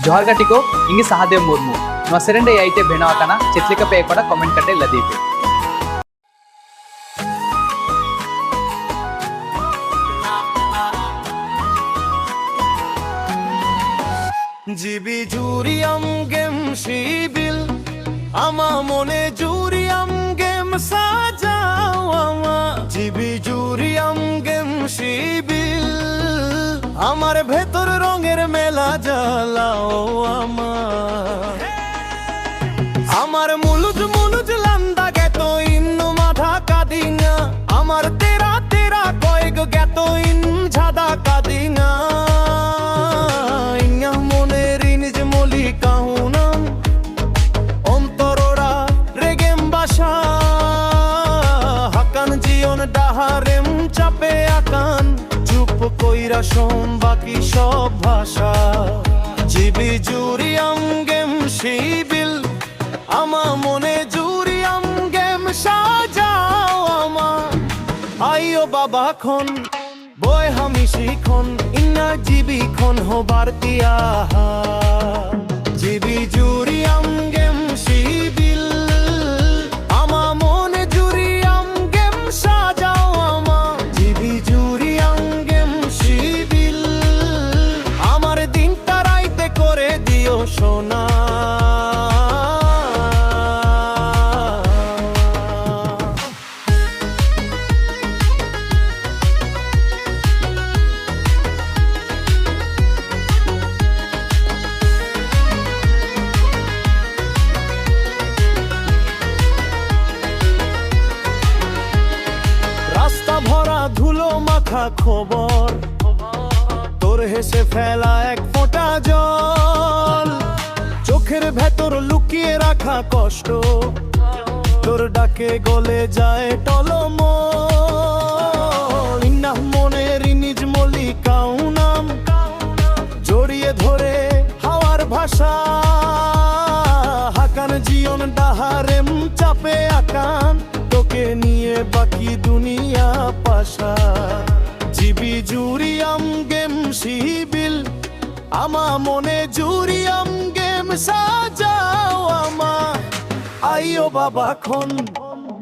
Johar ka tiko ingi Sahadev Murmu. No serende yaite benawa kana chetlika pe koda comment kate ladipe. জিবি জুরিয়াম গেম শিবিল আমা মনে জুরিয়াম গেম সাজাও আমা জিবি জুরিয়াম গেম শিবিল আমার ভেতর রঙের মেলা জ্বালাও আমার মুলুজ মুলুজ লান্দা গেত ইন্নু মাথা কাদিনা আমার তেরা তেরা কয়েক গেত ইন ঝাদা কাদিনা ডাহারেম চাপে আকান চুপ কইরা শোন বাকি সব ভাষা জিবি জুরিয়াম গেম শিবিল আমা মনে জুরিয়াম গেম সাজাও আমা আইও বাবা খন বয় হামি শিখন ইন্না জিবি খন হবার তিয়া জিবি জুরিয়াম গেম শিবিল আমা মনে জুরিয়াম গেম সাজাও আমা জিবি জুরিয়াম গেম শিবিল আমার দিনটা রাইতে করে দিও সোনা ভরা ধুলো মাখা খবর তোর হেসে ফেলা এক ফোঁটা জল চোখের ভেতর লুকিয়ে রাখা কষ্ট তোর ডাকে গলে যায় টলমল ইন্না মনের নিজ মলিকাও নাম জড়িয়ে ধরে হাওয়ার ভাষা হাকান জীবন ডাহারেম চাপে আকান তোকে নিয়ে বাকি দুনিয়া পাশা জিবি জুরিয়াম গেম শিবিল আমা মনে জুরিয়াম গেম সাজাও আমা আইও বাবা খন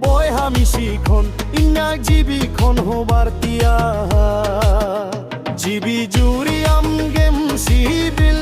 বয় হামি শিখন ইন্না জিবি খন হবার তিয়া জিবি জুরিয়াম গেম শিবিল